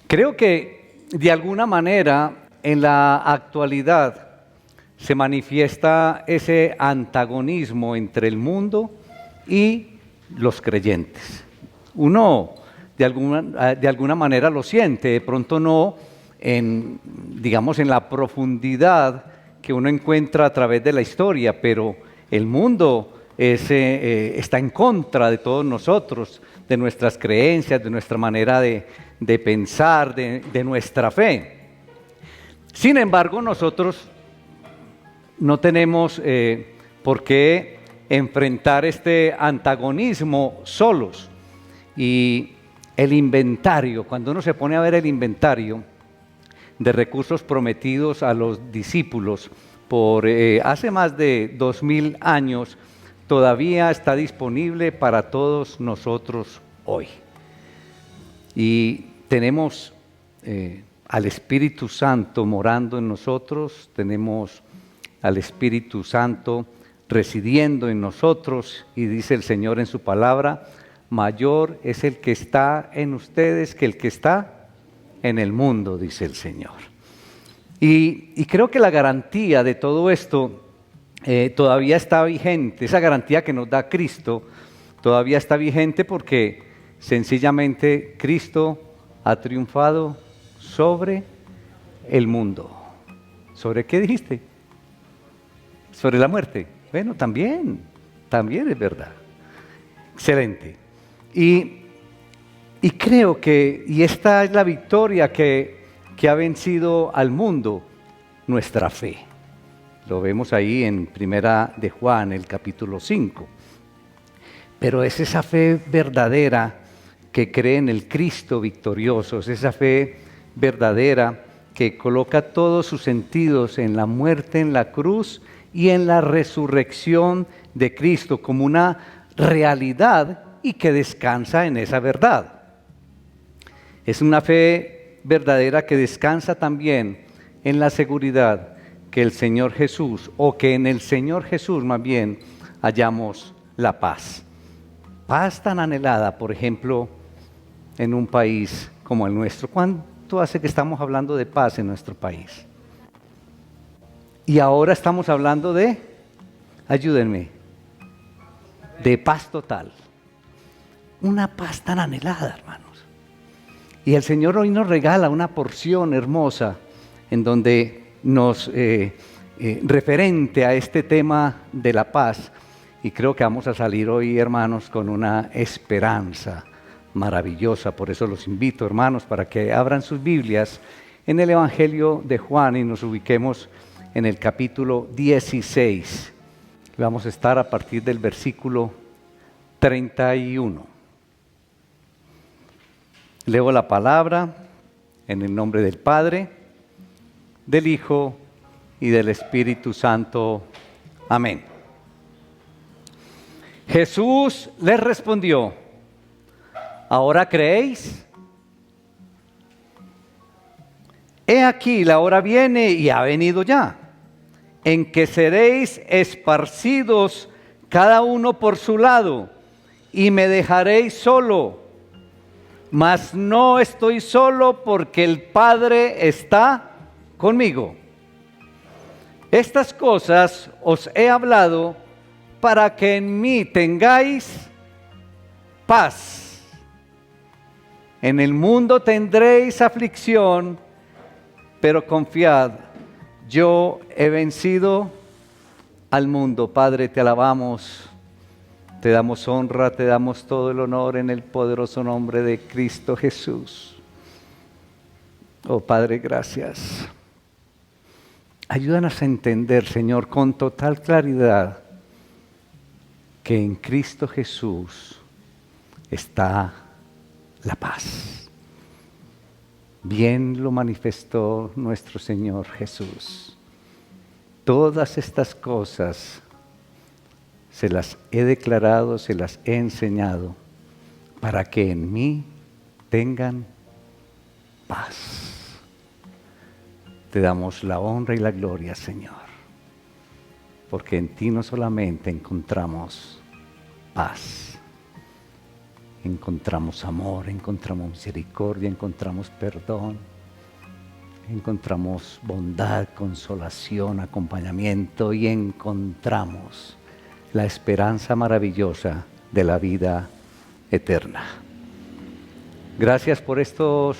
Creo que de alguna manera en la actualidad se manifiesta ese antagonismo entre el mundo y los creyentes. Uno de alguna manera lo siente, de pronto no digamos, en la profundidad que uno encuentra a través de la historia, pero el mundo está en contra de todos nosotros, de nuestras creencias, de nuestra manera de pensar, de nuestra fe. Sin embargo, nosotros no tenemos por qué enfrentar este antagonismo solos. Y el inventario, cuando uno se pone a ver el inventario de recursos prometidos a los discípulos por hace más de 2000 años, todavía está disponible para todos nosotros hoy. Y tenemos al Espíritu Santo morando en nosotros, tenemos al Espíritu Santo residiendo en nosotros, y dice el Señor en su palabra: mayor es el que está en ustedes que el que está en el mundo, dice el Señor. Y creo que la garantía de todo esto todavía está vigente, esa garantía que nos da Cristo todavía está vigente, porque sencillamente Cristo ha triunfado sobre el mundo. ¿Sobre qué dijiste? Sobre la muerte. Bueno, también es verdad. Excelente. Y creo que, y esta es la victoria que ha vencido al mundo, nuestra fe. Lo vemos ahí en Primera de Juan, el capítulo 5. Pero es esa fe verdadera que cree en el Cristo victorioso, es esa fe verdadera que coloca todos sus sentidos en la muerte, en la cruz y en la resurrección de Cristo como una realidad, y que descansa en esa verdad. Es una fe verdadera que descansa también en la seguridad que el Señor Jesús, o que en el Señor Jesús más bien, hallamos la paz. Paz tan anhelada, por ejemplo, en un país como el nuestro. ¿Cuánto hace que estamos hablando de paz en nuestro país? Y ahora estamos hablando de, ayúdenme, de paz total. Una paz tan anhelada, hermanos. Y el Señor hoy nos regala una porción hermosa en donde nos, referente a este tema de la paz. Y creo que vamos a salir hoy, hermanos, con una esperanza maravillosa. Por eso los invito, hermanos, para que abran sus Biblias en el Evangelio de Juan y nos ubiquemos en el capítulo 16. Vamos a estar a partir del versículo 31. Leo la palabra en el nombre del Padre, del Hijo y del Espíritu Santo. Amén. Jesús les respondió: ¿ahora creéis? He aquí, la hora viene y ha venido ya, en que seréis esparcidos cada uno por su lado, y me dejaréis solo. Mas no estoy solo, porque el Padre está conmigo. Estas cosas os he hablado para que en mí tengáis paz. En el mundo tendréis aflicción, pero confiad, yo he vencido al mundo. Padre, te alabamos, te damos honra, te damos todo el honor en el poderoso nombre de Cristo Jesús. Oh Padre, gracias. Ayúdanos a entender, Señor, con total claridad que en Cristo Jesús está la paz. Bien lo manifestó nuestro Señor Jesús. Todas estas cosas se las he declarado, se las he enseñado, para que en mí tengan paz. Te damos la honra y la gloria, Señor, porque en ti no solamente encontramos paz, encontramos amor, encontramos misericordia, encontramos perdón, encontramos bondad, consolación, acompañamiento y encontramos la esperanza maravillosa de la vida eterna. Gracias por estos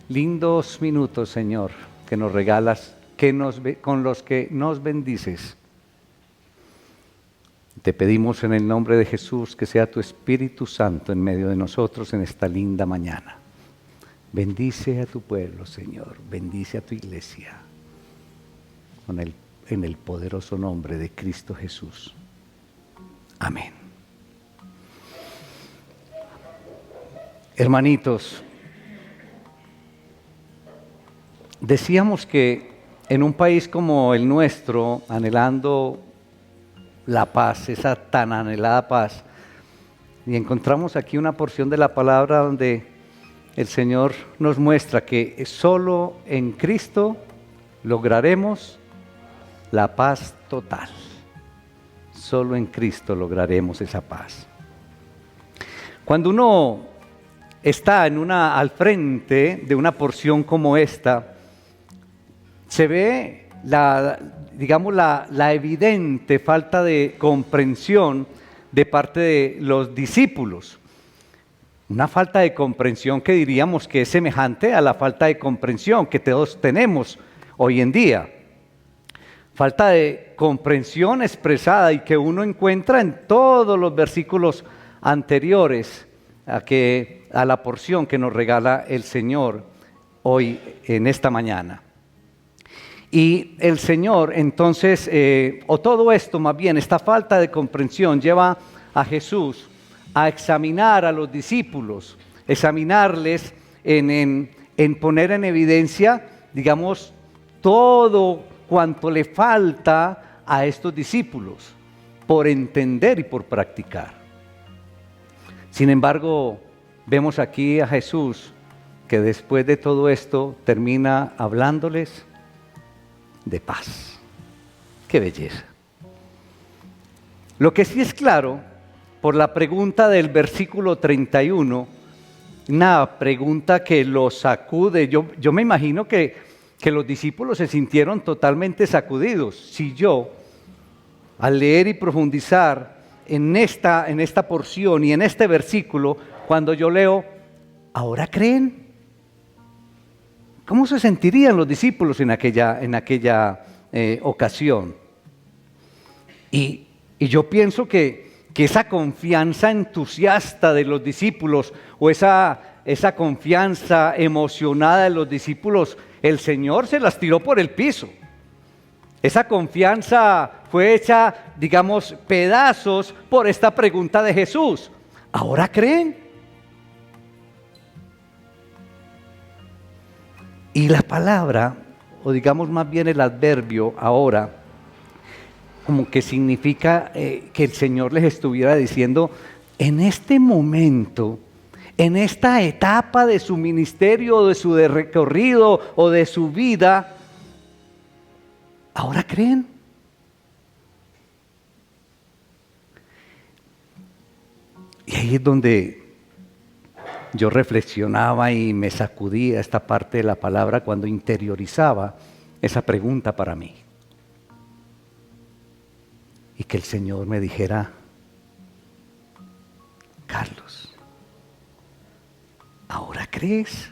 lindos minutos, Señor, que nos regalas, con los que nos bendices. Te pedimos en el nombre de Jesús que sea tu Espíritu Santo en medio de nosotros en esta linda mañana. Bendice a tu pueblo, Señor. Bendice a tu iglesia. En el poderoso nombre de Cristo Jesús. Amén. Hermanitos, decíamos que en un país como el nuestro, anhelando la paz, esa tan anhelada paz, y encontramos aquí una porción de la palabra donde el Señor nos muestra que solo en Cristo lograremos la paz total. Solo en Cristo lograremos esa paz. Cuando uno está al frente de una porción como esta, se ve la evidente falta de comprensión de parte de los discípulos. Una falta de comprensión que diríamos que es semejante a la falta de comprensión que todos tenemos hoy en día. Falta de comprensión expresada y que uno encuentra en todos los versículos anteriores a la porción que nos regala el Señor hoy en esta mañana. Y el Señor entonces, o todo esto más bien, esta falta de comprensión lleva a Jesús a examinar a los discípulos, examinarles en poner en evidencia, digamos, todo cuanto le falta a estos discípulos por entender y por practicar. Sin embargo, vemos aquí a Jesús que después de todo esto termina hablándoles de paz. ¡Qué belleza! Lo que sí es claro, por la pregunta del versículo 31, una pregunta que los sacude. Yo me imagino que los discípulos se sintieron totalmente sacudidos. Si yo, al leer y profundizar en esta porción y en este versículo, cuando yo leo, ¿ahora creen? ¿Cómo se sentirían los discípulos en aquella ocasión? Y yo pienso que esa confianza entusiasta de los discípulos o esa confianza emocionada de los discípulos, el Señor se las tiró por el piso. Esa confianza fue hecha, digamos, pedazos por esta pregunta de Jesús. ¿Ahora creen? Y la palabra, o digamos más bien el adverbio ahora, como que significa que el Señor les estuviera diciendo, en este momento, en esta etapa de su ministerio, o de su recorrido, o de su vida, ¿ahora creen? Y ahí es donde yo reflexionaba y me sacudía esta parte de la palabra cuando interiorizaba esa pregunta para mí. Y que el Señor me dijera, Carlos, ¿ahora crees?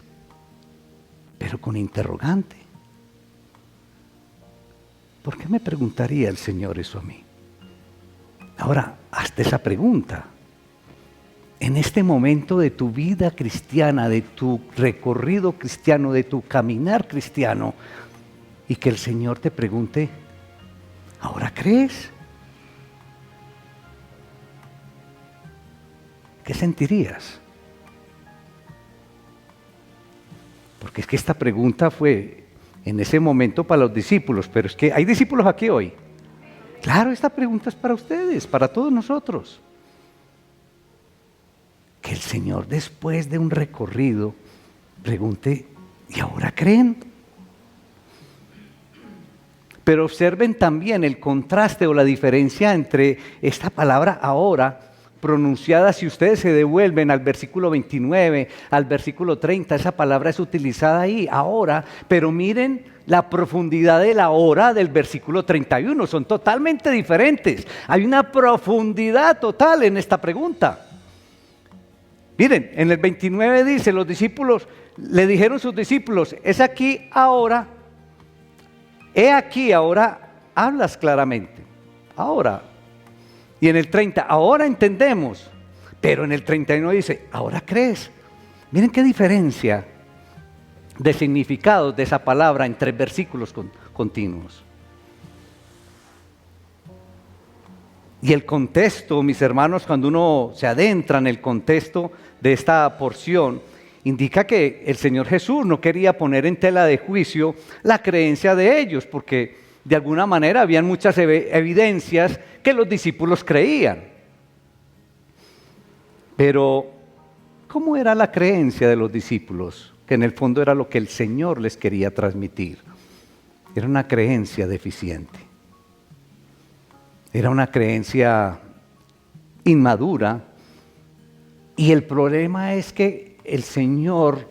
Pero con interrogante. ¿Por qué me preguntaría el Señor eso a mí? Ahora, hazte esa pregunta. En este momento de tu vida cristiana, de tu recorrido cristiano, de tu caminar cristiano, y que el Señor te pregunte, ¿ahora crees? ¿Qué sentirías? Porque es que esta pregunta fue en ese momento para los discípulos, pero es que hay discípulos aquí hoy. Claro, esta pregunta es para ustedes, para todos nosotros. Que el Señor, después de un recorrido, pregunte, ¿y ahora creen? Pero observen también el contraste o la diferencia entre esta palabra ahora pronunciada, si ustedes se devuelven al versículo 29, al versículo 30, esa palabra es utilizada ahí, ahora, pero miren la profundidad de la hora del versículo 31, son totalmente diferentes. Hay una profundidad total en esta pregunta. Miren, en el 29 dice, los discípulos, le dijeron sus discípulos, es aquí ahora, he aquí ahora, hablas claramente, ahora. Y en el 30, ahora entendemos, pero en el 31 dice, ahora crees. Miren qué diferencia de significados de esa palabra en 3 versículos continuos. Y el contexto, mis hermanos, cuando uno se adentra en el contexto de esta porción, indica que el Señor Jesús no quería poner en tela de juicio la creencia de ellos, porque de alguna manera habían muchas evidencias que los discípulos creían. Pero, ¿cómo era la creencia de los discípulos? Que en el fondo era lo que el Señor les quería transmitir. Era una creencia deficiente. Era una creencia inmadura. Y el problema es que el Señor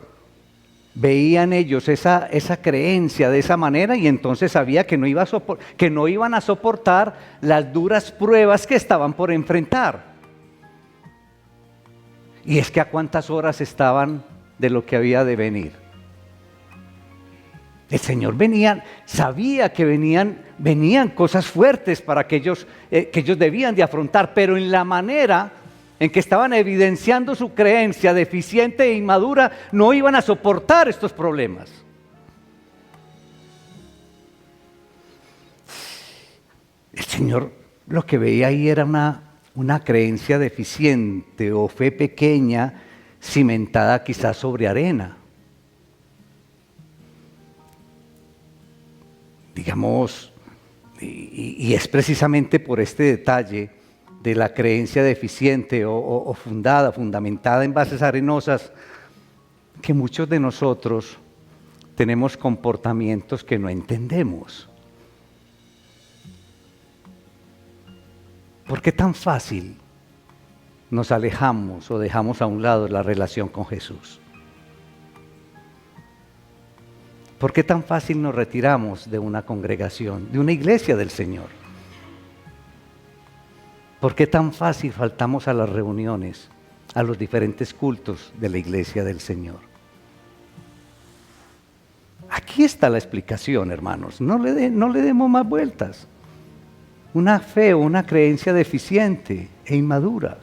veía en ellos esa creencia de esa manera y entonces sabía que no iban a soportar las duras pruebas que estaban por enfrentar. Y es que a cuántas horas estaban de lo que había de venir. El Señor sabía que venían cosas fuertes para que ellos debían de afrontar, pero en la manera en que estaban evidenciando su creencia deficiente e inmadura, no iban a soportar estos problemas. El Señor lo que veía ahí era una creencia deficiente o fe pequeña, cimentada quizás sobre arena. Digamos, y es precisamente por este detalle de la creencia deficiente o fundamentada en bases arenosas, que muchos de nosotros tenemos comportamientos que no entendemos. ¿Por qué tan fácil nos alejamos o dejamos a un lado la relación con Jesús? ¿Por qué tan fácil nos retiramos de una congregación, de una iglesia del Señor? ¿Por qué tan fácil faltamos a las reuniones, a los diferentes cultos de la iglesia del Señor? Aquí está la explicación, hermanos. No le demos más vueltas. Una fe o una creencia deficiente e inmadura.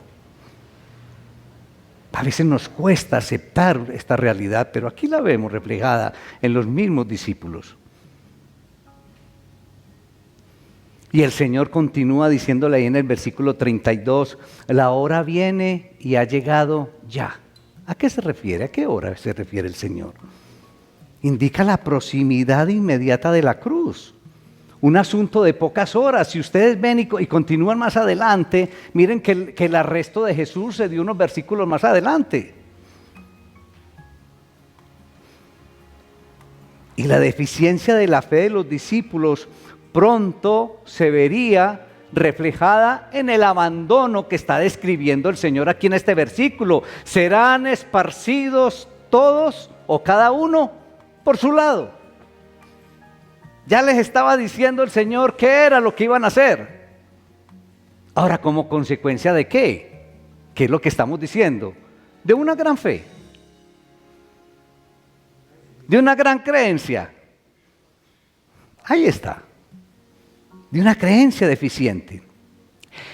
A veces nos cuesta aceptar esta realidad, pero aquí la vemos reflejada en los mismos discípulos. Y el Señor continúa diciéndole ahí en el versículo 32, la hora viene y ha llegado ya. ¿A qué se refiere? ¿A qué hora se refiere el Señor? Indica la proximidad inmediata de la cruz. Un asunto de pocas horas. Si ustedes ven y continúan más adelante, miren que el arresto de Jesús se dio unos versículos más adelante. Y la deficiencia de la fe de los discípulos pronto se vería reflejada en el abandono que está describiendo el Señor aquí en este versículo. Serán esparcidos todos o cada uno por su lado. Ya les estaba diciendo el Señor qué era lo que iban a hacer. Ahora, ¿como consecuencia de qué? ¿Qué es lo que estamos diciendo? De una gran fe. De una gran creencia. Ahí está. De una creencia deficiente.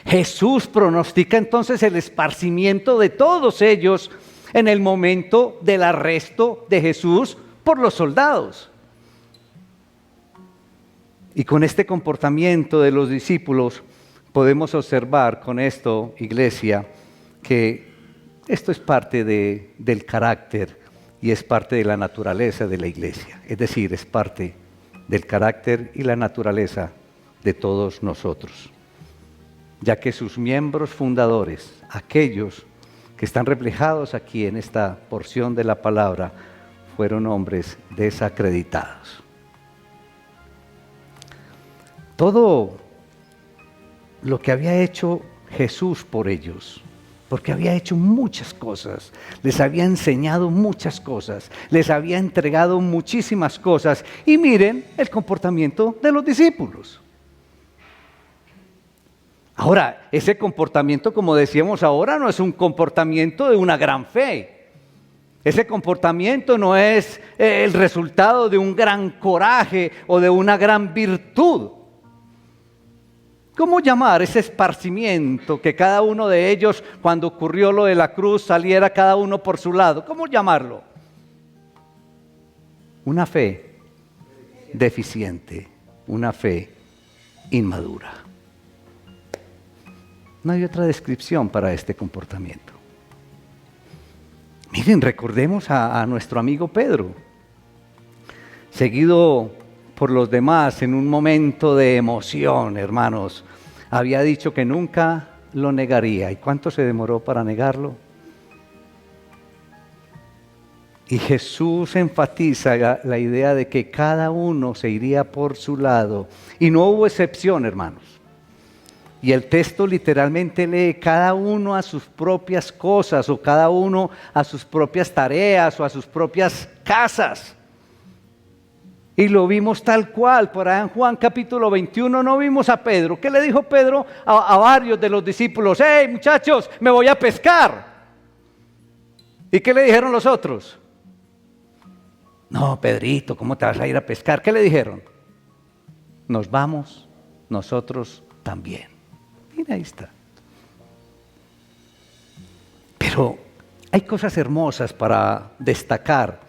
Jesús pronostica entonces el esparcimiento de todos ellos en el momento del arresto de Jesús por los soldados. Y con este comportamiento de los discípulos podemos observar con esto, iglesia, que esto es parte del carácter y es parte de la naturaleza de la iglesia. Es decir, es parte del carácter y la naturaleza de todos nosotros. Ya que sus miembros fundadores, aquellos que están reflejados aquí en esta porción de la palabra, fueron hombres desacreditados. Todo lo que había hecho Jesús por ellos, porque había hecho muchas cosas, les había enseñado muchas cosas, les había entregado muchísimas cosas. Y miren el comportamiento de los discípulos. Ahora, ese comportamiento, como decíamos ahora, no es un comportamiento de una gran fe. Ese comportamiento no es el resultado de un gran coraje o de una gran virtud. ¿Cómo llamar ese esparcimiento que cada uno de ellos, cuando ocurrió lo de la cruz, saliera cada uno por su lado? ¿Cómo llamarlo? Una fe deficiente, una fe inmadura. No hay otra descripción para este comportamiento. Miren, recordemos a nuestro amigo Pedro, seguido por los demás en un momento de emoción, hermanos. Había dicho que nunca lo negaría. ¿Y cuánto se demoró para negarlo? Y Jesús enfatiza la idea de que cada uno se iría por su lado. Y no hubo excepción, hermanos. Y el texto literalmente lee cada uno a sus propias cosas, o cada uno a sus propias tareas, o a sus propias casas. Y lo vimos tal cual, por ahí en Juan capítulo 21 no vimos a Pedro. ¿Qué le dijo Pedro a varios de los discípulos? ¡Hey, muchachos, me voy a pescar! ¿Y qué le dijeron los otros? No, Pedrito, ¿cómo te vas a ir a pescar? ¿Qué le dijeron? Nos vamos nosotros también. Mira, ahí está. Pero hay cosas hermosas para destacar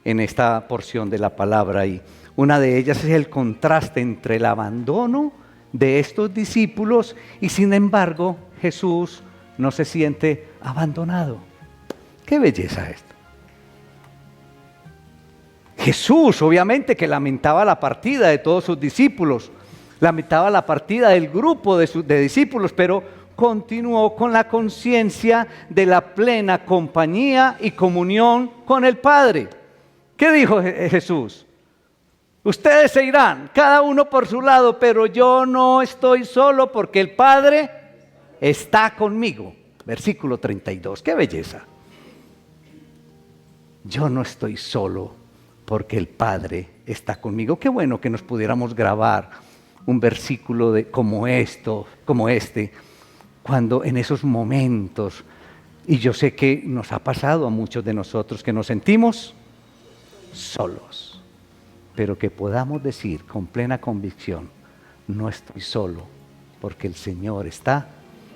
en esta porción de la palabra, y una de ellas es el contraste entre el abandono de estos discípulos y sin embargo Jesús no se siente abandonado. ¡Qué belleza esto! Jesús obviamente que lamentaba la partida de todos sus discípulos, lamentaba la partida del grupo de discípulos, pero continuó con la conciencia de la plena compañía y comunión con el Padre. ¿Qué dijo Jesús? Ustedes se irán, cada uno por su lado, pero yo no estoy solo porque el Padre está conmigo. Versículo 32, qué belleza. Yo no estoy solo porque el Padre está conmigo. Qué bueno que nos pudiéramos grabar un versículo como este, cuando en esos momentos, y yo sé que nos ha pasado a muchos de nosotros, que nos sentimos solos, pero que podamos decir con plena convicción, no estoy solo, porque el Señor está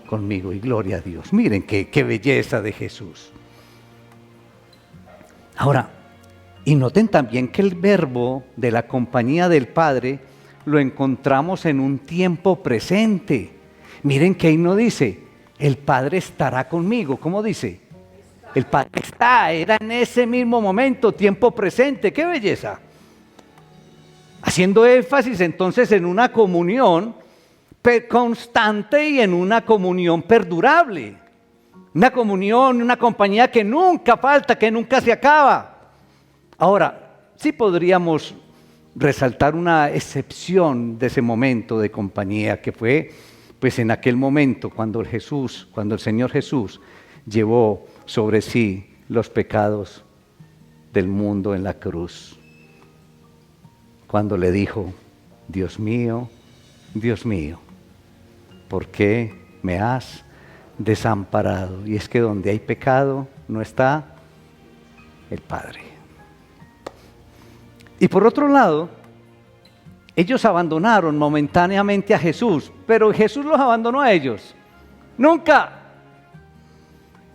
conmigo, y gloria a Dios. Miren qué belleza de Jesús. Ahora, y noten también que el verbo de la compañía del Padre lo encontramos en un tiempo presente. Miren que ahí no dice, el Padre estará conmigo. ¿Cómo dice? El Padre era en ese mismo momento, tiempo presente. ¡Qué belleza! Haciendo énfasis entonces en una comunión constante y en una comunión perdurable. Una comunión, una compañía que nunca falta, que nunca se acaba. Ahora, sí podríamos resaltar una excepción de ese momento de compañía, que fue pues en aquel momento cuando el Señor Jesús llevó sobre sí los pecados del mundo en la cruz. Cuando le dijo, Dios mío, ¿por qué me has desamparado? Y es que donde hay pecado no está el Padre. Y por otro lado, ellos abandonaron momentáneamente a Jesús, pero Jesús los abandonó a ellos. Nunca.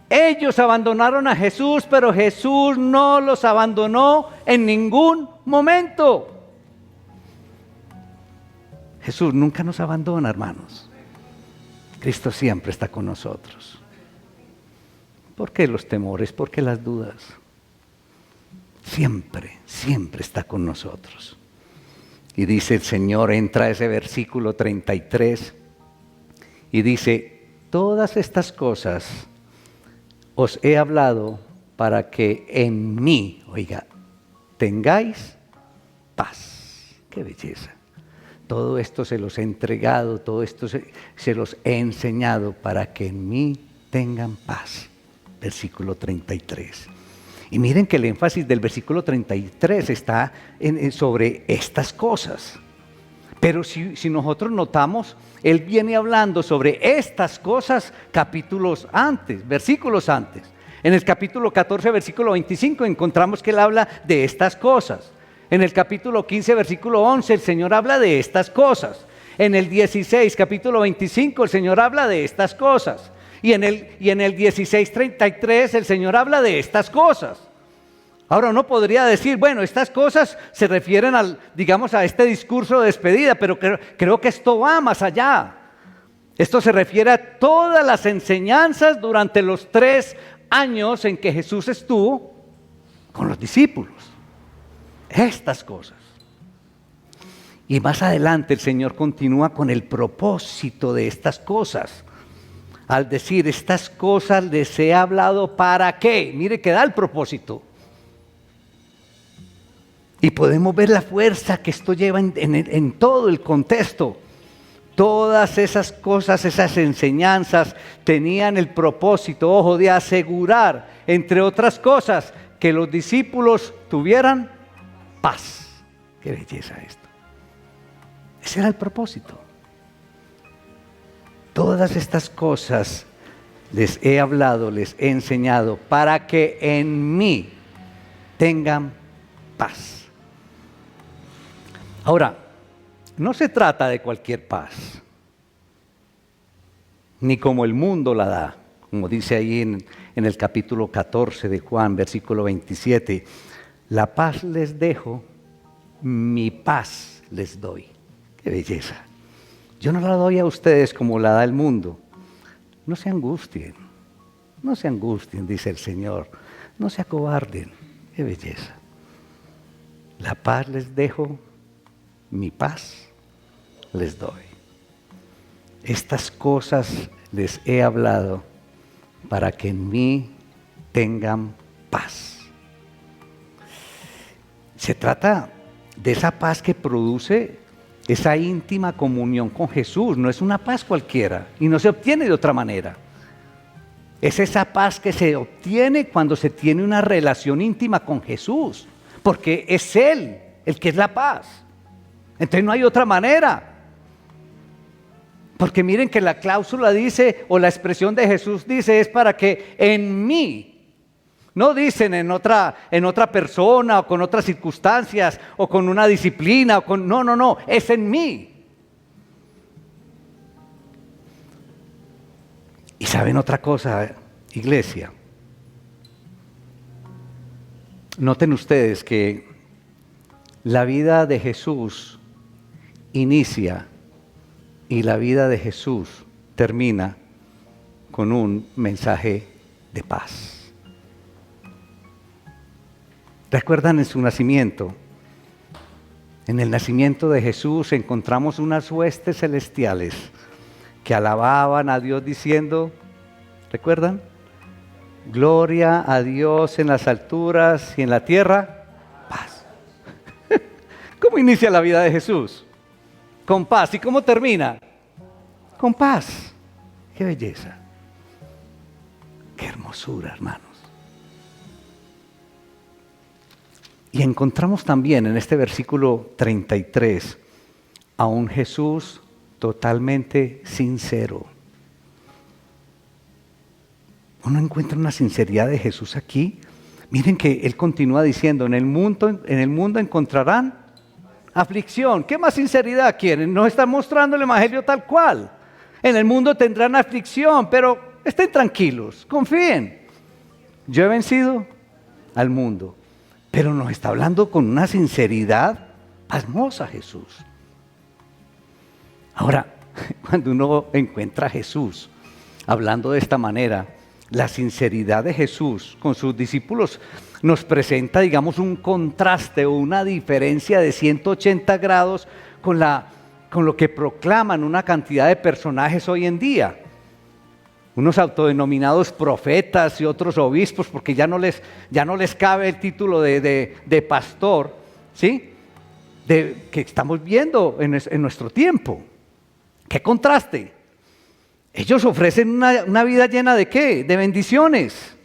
Ellos abandonaron a Jesús, pero Jesús no los abandonó en ningún momento. Jesús nunca nos abandona, hermanos. Cristo siempre está con nosotros. ¿Por qué los temores? ¿Por qué las dudas? Siempre, siempre está con nosotros. Y dice el Señor, entra ese versículo 33 y dice, todas estas cosas os he hablado para que en mí, oiga, tengáis paz. ¡Qué belleza! Todo esto se los he entregado, todo esto se los he enseñado para que en mí tengan paz. Versículo 33. Y miren que el énfasis del versículo 33 está sobre estas cosas. Pero si nosotros notamos, Él viene hablando sobre estas cosas capítulos antes, versículos antes. En el capítulo 14, versículo 25, encontramos que Él habla de estas cosas. En el capítulo 15, versículo 11, el Señor habla de estas cosas. En el 16, capítulo 25, el Señor habla de estas cosas. Y en el 16:33 el Señor habla de estas cosas. Ahora uno podría decir, bueno, estas cosas se refieren a este discurso de despedida, pero creo que esto va más allá. Esto se refiere a todas las enseñanzas durante los 3 años en que Jesús estuvo con los discípulos. Estas cosas. Y más adelante el Señor continúa con el propósito de estas cosas. Al decir, estas cosas les he hablado, ¿para qué? Mire que da el propósito. Y podemos ver la fuerza que esto lleva en todo el contexto. Todas esas cosas, esas enseñanzas tenían el propósito, ojo, de asegurar, entre otras cosas, que los discípulos tuvieran paz. Qué belleza esto. Ese era el propósito. Todas estas cosas les he hablado, les he enseñado, para que en mí tengan paz. Ahora, no se trata de cualquier paz, ni como el mundo la da, como dice ahí en el capítulo 14 de Juan, versículo 27, la paz les dejo, mi paz les doy. ¡Qué belleza! Yo no la doy a ustedes como la da el mundo. No se angustien, dice el Señor, no se acobarden. ¡Qué belleza! La paz les dejo, mi paz les doy. Estas cosas les he hablado para que en mí tengan paz. Se trata de esa paz que produce esa íntima comunión con Jesús. No es una paz cualquiera y no se obtiene de otra manera. Es esa paz que se obtiene cuando se tiene una relación íntima con Jesús, porque es Él el que es la paz. Entonces no hay otra manera. Porque miren que la cláusula dice, o la expresión de Jesús dice, es para que en mí, no dicen en otra persona, o con otras circunstancias, o con una disciplina, no, es en mí. Y saben otra cosa, iglesia. Noten ustedes que la vida de Jesús inicia y la vida de Jesús termina con un mensaje de paz. ¿Recuerdan en su nacimiento? En el nacimiento de Jesús encontramos unas huestes celestiales que alababan a Dios diciendo, ¿recuerdan? Gloria a Dios en las alturas y en la tierra, paz. ¿Cómo inicia la vida de Jesús? Con paz. ¿Y cómo termina? Con paz. ¡Qué belleza! ¡Qué hermosura, hermanos! Y encontramos también en este versículo 33 a un Jesús totalmente sincero. Uno encuentra una sinceridad de Jesús aquí. Miren que Él continúa diciendo, en el mundo encontrarán aflicción. ¿Qué más sinceridad quieren? Nos está mostrando el evangelio tal cual. En el mundo tendrán aflicción, pero estén tranquilos, confíen. Yo he vencido al mundo. Pero nos está hablando con una sinceridad pasmosa Jesús. Ahora, cuando uno encuentra a Jesús hablando de esta manera, la sinceridad de Jesús con sus discípulos nos presenta, digamos, un contraste o una diferencia de 180 grados con lo que proclaman una cantidad de personajes hoy en día. Unos autodenominados profetas y otros obispos, porque ya no les cabe el título de pastor, ¿sí? Que estamos viendo en nuestro tiempo. ¡Qué contraste! Ellos ofrecen una vida llena ¿de qué? De bendiciones.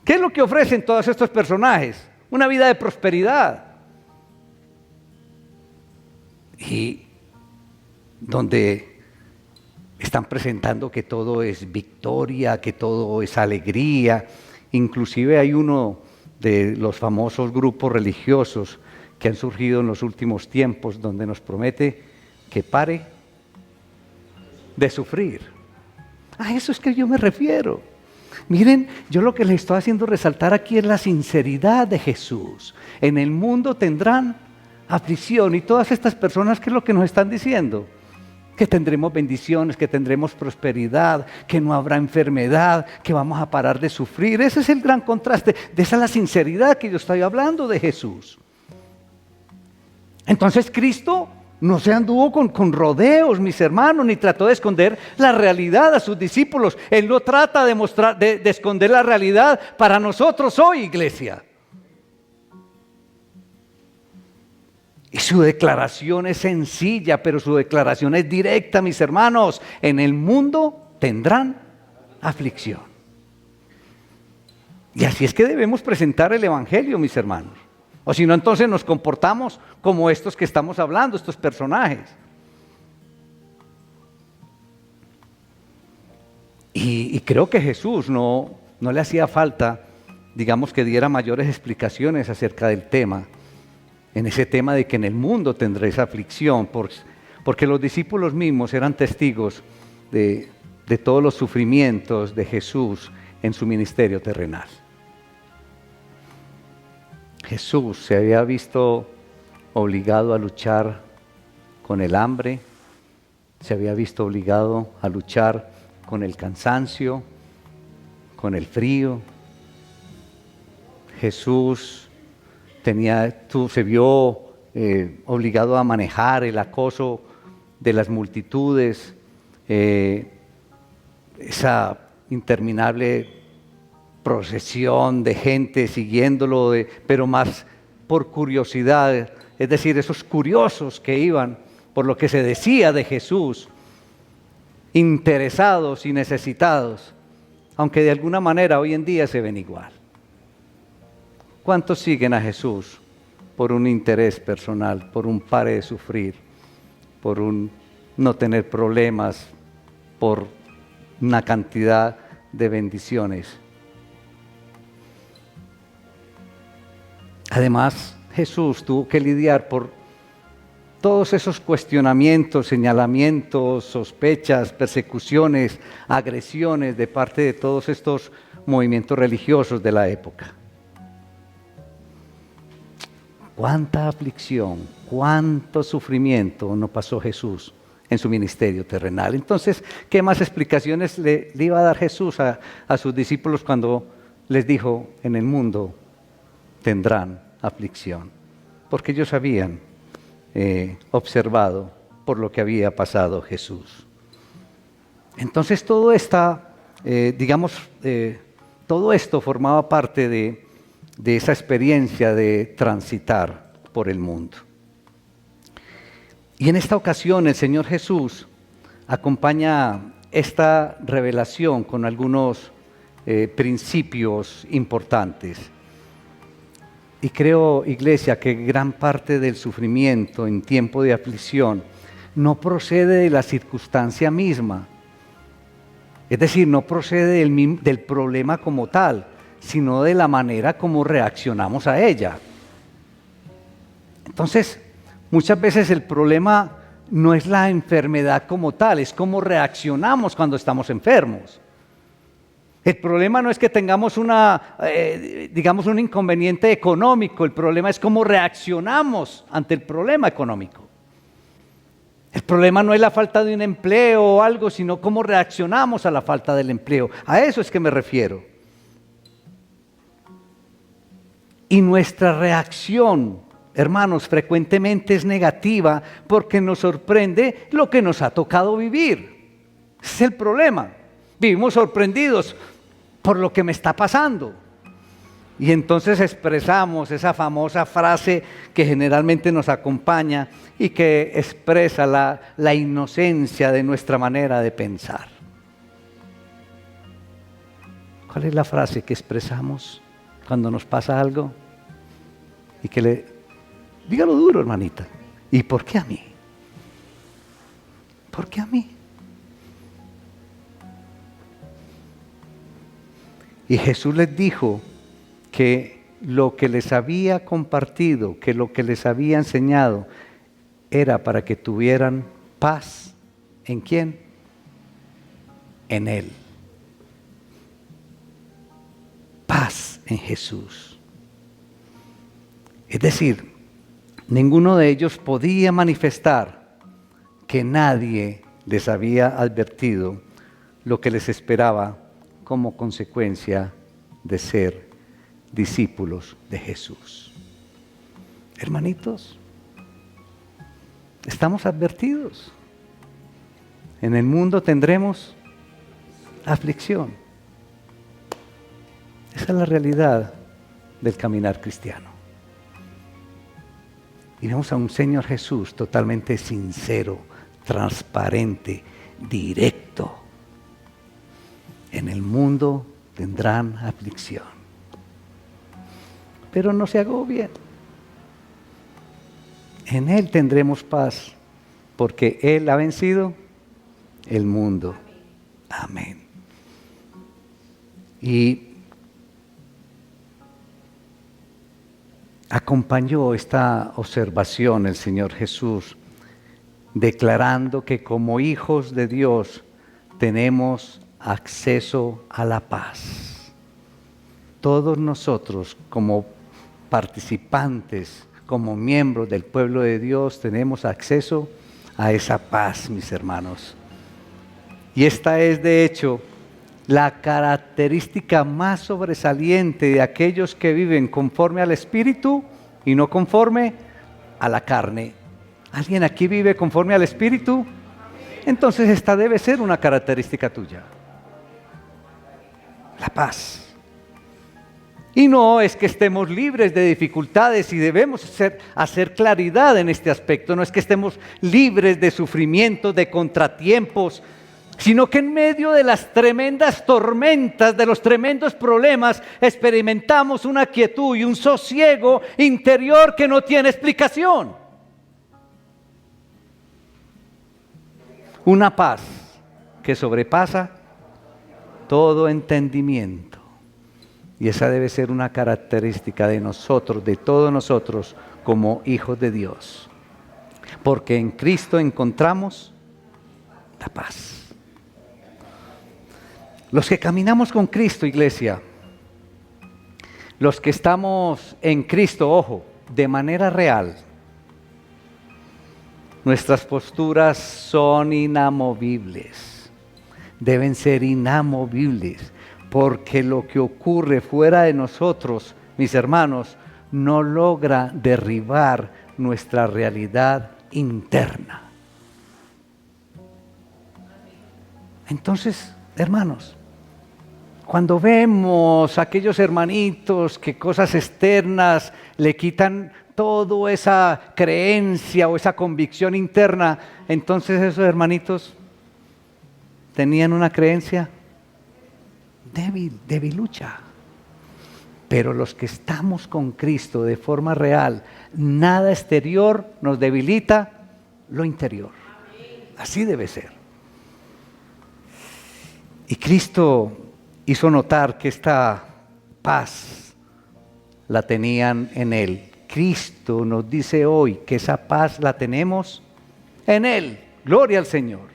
¿Qué es lo que ofrecen todos estos personajes? Una vida de prosperidad. Y donde están presentando que todo es victoria, que todo es alegría. Inclusive hay uno de los famosos grupos religiosos que han surgido en los últimos tiempos donde nos promete que pare de sufrir. A eso es que yo me refiero. Miren, yo lo que les estoy haciendo resaltar aquí es la sinceridad de Jesús. En el mundo tendrán aflicción, y todas estas personas, ¿qué es lo que nos están diciendo? Que tendremos bendiciones, que tendremos prosperidad, que no habrá enfermedad, que vamos a parar de sufrir. Ese es el gran contraste, de esa es la sinceridad que yo estoy hablando de Jesús. Entonces Cristo no se anduvo con rodeos, mis hermanos, ni trató de esconder la realidad a sus discípulos. Él no trata de esconder la realidad para nosotros hoy, iglesia. Y su declaración es sencilla, pero su declaración es directa, mis hermanos. En el mundo tendrán aflicción. Y así es que debemos presentar el Evangelio, mis hermanos. O si no, entonces nos comportamos como estos que estamos hablando, estos personajes. Y creo que Jesús no le hacía falta, digamos, que diera mayores explicaciones acerca del tema. En ese tema de que en el mundo tendréis aflicción, porque los discípulos mismos eran testigos de todos los sufrimientos de Jesús en su ministerio terrenal. Jesús se había visto obligado a luchar con el hambre, se había visto obligado a luchar con el cansancio, con el frío. Jesús se vio obligado a manejar el acoso de las multitudes, esa interminable procesión de gente siguiéndolo, pero más por curiosidad, es decir, esos curiosos que iban por lo que se decía de Jesús, interesados y necesitados, aunque de alguna manera hoy en día se ven igual. ¿Cuántos siguen a Jesús por un interés personal, por un pare de sufrir, por un no tener problemas, por una cantidad de bendiciones? Además, Jesús tuvo que lidiar por todos esos cuestionamientos, señalamientos, sospechas, persecuciones, agresiones de parte de todos estos movimientos religiosos de la época. Cuánta aflicción, cuánto sufrimiento no pasó Jesús en su ministerio terrenal. Entonces, ¿qué más explicaciones le iba a dar Jesús a sus discípulos cuando les dijo, en el mundo tendrán aflicción? Porque ellos habían observado por lo que había pasado Jesús. Entonces todo todo esto formaba parte de esa experiencia de transitar por el mundo. Y en esta ocasión el Señor Jesús acompaña esta revelación con algunos principios importantes. Y creo, iglesia, que gran parte del sufrimiento en tiempo de aflicción no procede de la circunstancia misma. Es decir, no procede del problema como tal, sino de la manera como reaccionamos a ella. Entonces, muchas veces el problema no es la enfermedad como tal, es cómo reaccionamos cuando estamos enfermos. El problema no es que tengamos un inconveniente económico, el problema es cómo reaccionamos ante el problema económico. El problema no es la falta de un empleo o algo, sino cómo reaccionamos a la falta del empleo. A eso es que me refiero. Y nuestra reacción, hermanos, frecuentemente es negativa porque nos sorprende lo que nos ha tocado vivir. Ese es el problema. Vivimos sorprendidos por lo que me está pasando. Y entonces expresamos esa famosa frase que generalmente nos acompaña y que expresa la inocencia de nuestra manera de pensar. ¿Cuál es la frase que expresamos cuando nos pasa algo? Y que dígalo duro, hermanita. ¿Y por qué a mí? ¿Por qué a mí? Y Jesús les dijo que lo que les había compartido, que lo que les había enseñado, era para que tuvieran paz. ¿En quién? En Él. Paz en Jesús. Es decir, ninguno de ellos podía manifestar que nadie les había advertido lo que les esperaba como consecuencia de ser discípulos de Jesús. Hermanitos, estamos advertidos. En el mundo tendremos aflicción. Esa es la realidad del caminar cristiano. Y vemos a un Señor Jesús totalmente sincero, transparente, directo. En el mundo tendrán aflicción. Pero no se agobien. En Él tendremos paz, porque Él ha vencido el mundo. Amén. Y acompañó esta observación el Señor Jesús, declarando que como hijos de Dios tenemos acceso a la paz. Todos nosotros como participantes, como miembros del pueblo de Dios, tenemos acceso a esa paz, mis hermanos. Y esta es, de hecho, la característica más sobresaliente de aquellos que viven conforme al Espíritu y no conforme a la carne. ¿Alguien aquí vive conforme al Espíritu? Entonces esta debe ser una característica tuya. La paz. Y no es que estemos libres de dificultades y debemos hacer claridad en este aspecto. No es que estemos libres de sufrimientos, de contratiempos, sino que en medio de las tremendas tormentas, de los tremendos problemas, experimentamos una quietud y un sosiego interior que no tiene explicación. Una paz que sobrepasa todo entendimiento. Y esa debe ser una característica de nosotros, de todos nosotros, como hijos de Dios. Porque en Cristo encontramos la paz. Los que caminamos con Cristo, iglesia, los que estamos en Cristo, ojo, de manera real, nuestras posturas son inamovibles, deben ser inamovibles, porque lo que ocurre fuera de nosotros, mis hermanos, no logra derribar nuestra realidad interna. Entonces, hermanos, cuando vemos a aquellos hermanitos que cosas externas le quitan toda esa creencia o esa convicción interna, entonces esos hermanitos tenían una creencia debilucha. Pero los que estamos con Cristo de forma real, nada exterior nos debilita lo interior. Así debe ser. Y Cristo hizo notar que esta paz la tenían en Él. Cristo nos dice hoy que esa paz la tenemos en Él. Gloria al Señor.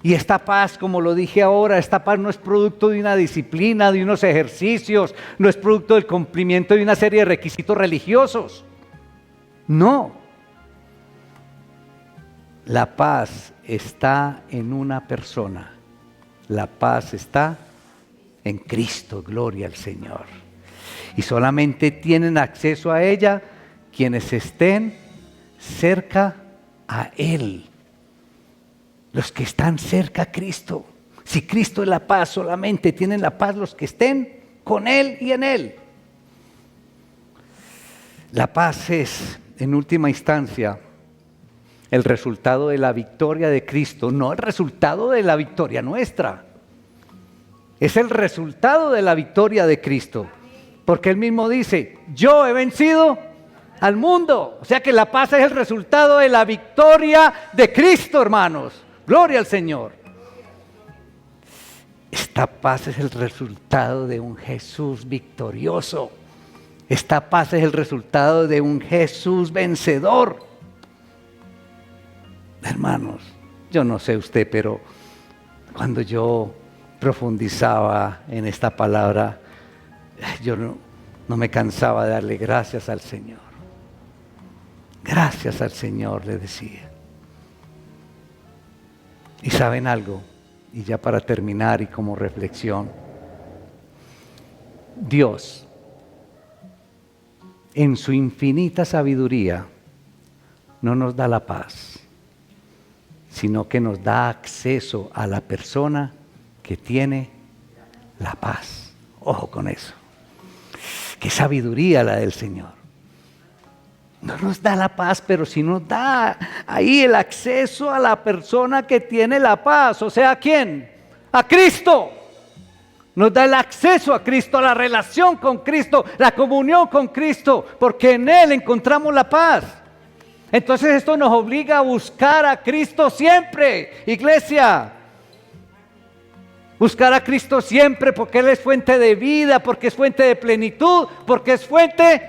Y esta paz, como lo dije ahora, esta paz no es producto de una disciplina, de unos ejercicios, no es producto del cumplimiento de una serie de requisitos religiosos. No. La paz está en una persona. La paz está en Cristo, gloria al Señor. Y solamente tienen acceso a ella quienes estén cerca a Él. Los que están cerca a Cristo. Si Cristo es la paz, solamente tienen la paz los que estén con Él y en Él. La paz es, en última instancia, el resultado de la victoria de Cristo, no el resultado de la victoria nuestra. Es el resultado de la victoria de Cristo. Porque Él mismo dice, yo he vencido al mundo. O sea que la paz es el resultado de la victoria de Cristo, hermanos. Gloria al Señor. Esta paz es el resultado de un Jesús victorioso. Esta paz es el resultado de un Jesús vencedor. Hermanos, yo no sé usted, pero cuando yo profundizaba en esta palabra, yo no me cansaba de darle gracias al Señor. Gracias al Señor, le decía. ¿Y saben algo? Y ya para terminar y como reflexión, Dios, en su infinita sabiduría, no nos da la paz, sino que nos da acceso a la persona que tiene la paz. Ojo con eso. Qué sabiduría la del Señor. No nos da la paz, pero sí nos da ahí el acceso a la persona que tiene la paz. O sea, ¿a quién? A Cristo. Nos da el acceso a Cristo, a la relación con Cristo, la comunión con Cristo, porque en Él encontramos la paz. Entonces esto nos obliga a buscar a Cristo siempre, iglesia. Buscar a Cristo siempre, porque Él es fuente de vida, porque es fuente de plenitud, porque es fuente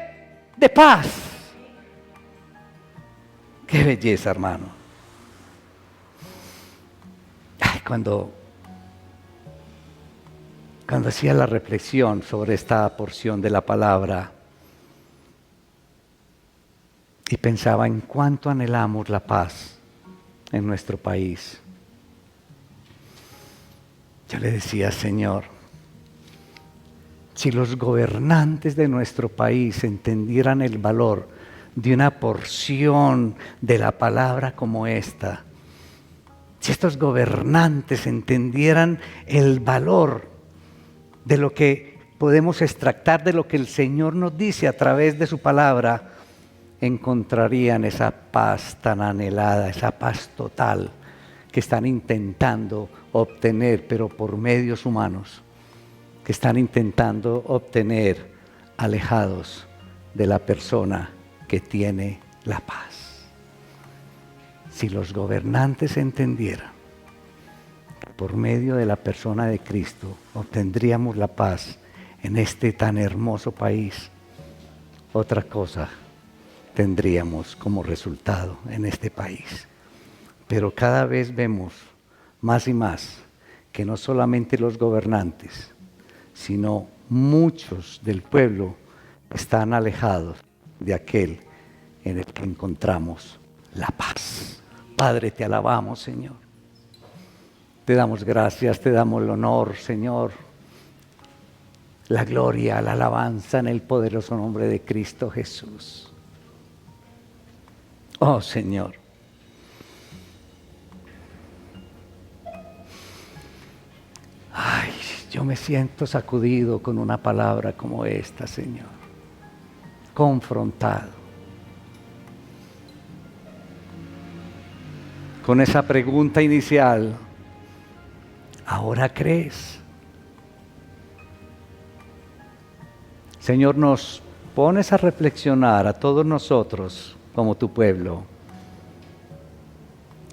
de paz. Qué belleza, hermano. Ay, cuando hacía la reflexión sobre esta porción de la palabra y pensaba en cuánto anhelamos la paz en nuestro país, yo le decía, Señor, si los gobernantes de nuestro país entendieran el valor de una porción de la palabra como esta, si estos gobernantes entendieran el valor de lo que podemos extractar de lo que el Señor nos dice a través de su palabra, encontrarían esa paz tan anhelada, esa paz total que están intentando obtener, pero por medios humanos, que están intentando obtener alejados de la persona que tiene la paz. Si los gobernantes entendieran, por medio de la persona de Cristo, obtendríamos la paz en este tan hermoso país, otra cosa tendríamos como resultado en este país. Pero cada vez vemos más y más que no solamente los gobernantes, sino muchos del pueblo están alejados de aquel en el que encontramos la paz. Padre, te alabamos, Señor. Te damos gracias, te damos el honor, Señor. La gloria, la alabanza en el poderoso nombre de Cristo Jesús. Oh, Señor. Ay, yo me siento sacudido con una palabra como esta, Señor. Confrontado. Con esa pregunta inicial, ¿ahora crees? Señor, nos pones a reflexionar a todos nosotros como tu pueblo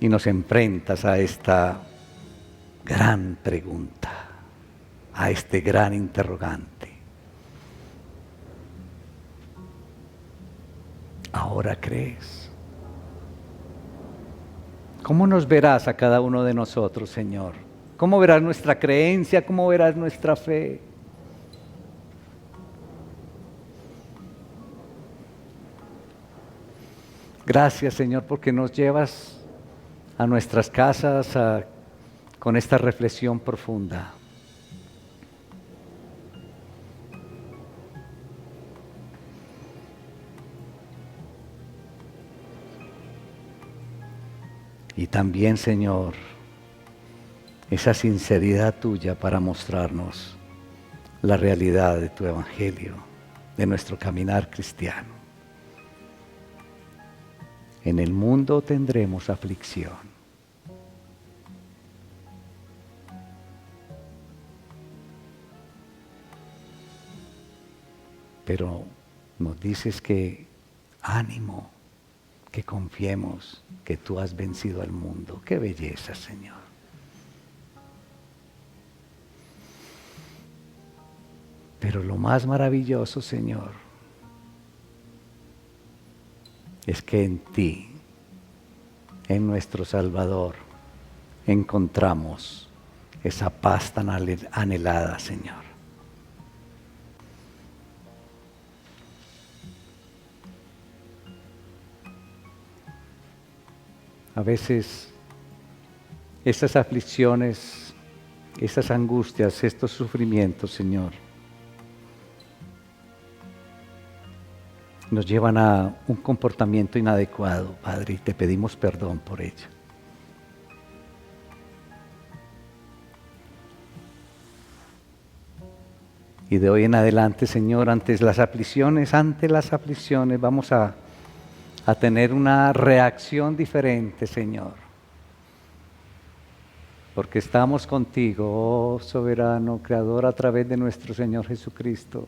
y nos enfrentas a esta gran pregunta, a este gran interrogante. ¿Ahora crees? ¿Cómo nos verás a cada uno de nosotros, Señor? ¿Cómo verás nuestra creencia? ¿Cómo verás nuestra fe? Gracias, Señor, porque nos llevas a nuestras casas con esta reflexión profunda. Y también, Señor, esa sinceridad tuya para mostrarnos la realidad de tu evangelio, de nuestro caminar cristiano. En el mundo tendremos aflicción. Pero nos dices que ánimo, que confiemos, que tú has vencido al mundo. ¡Qué belleza, Señor! Pero lo más maravilloso, Señor, es que en ti, en nuestro Salvador, encontramos esa paz tan anhelada, Señor. A veces estas aflicciones, estas angustias, estos sufrimientos, Señor, nos llevan a un comportamiento inadecuado, Padre, y te pedimos perdón por ello. Y de hoy en adelante, Señor, ante las aflicciones, vamos a tener una reacción diferente, Señor. Porque estamos contigo, oh soberano, Creador, a través de nuestro Señor Jesucristo.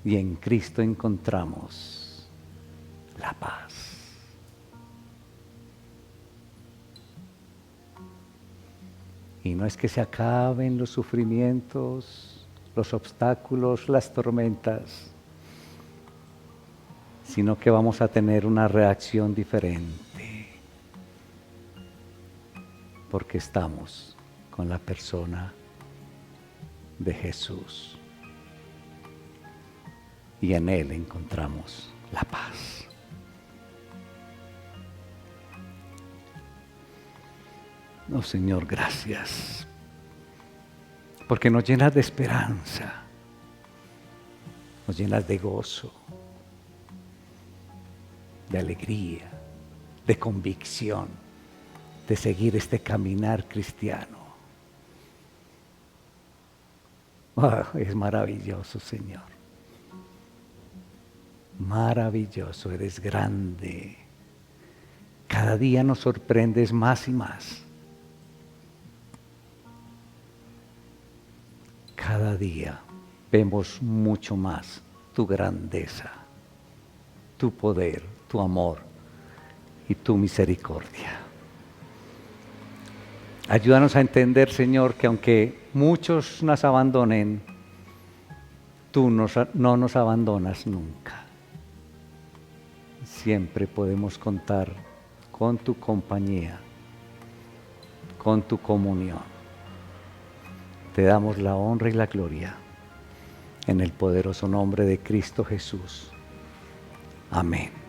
Y en Cristo encontramos la paz. Y no es que se acaben los sufrimientos, los obstáculos, las tormentas, sino que vamos a tener una reacción diferente, porque estamos con la persona de Jesús y en Él encontramos la paz. Oh Señor, gracias, porque nos llenas de esperanza, nos llenas de gozo, de alegría, de convicción, de seguir este caminar cristiano. Oh, es maravilloso, Señor. Maravilloso, eres grande. Cada día nos sorprendes más y más. Cada día vemos mucho más tu grandeza, tu poder, tu amor y tu misericordia. Ayúdanos a entender, Señor, que aunque muchos nos abandonen, tú no nos abandonas nunca. Siempre podemos contar con tu compañía, con tu comunión. Te damos la honra y la gloria en el poderoso nombre de Cristo Jesús. Amén.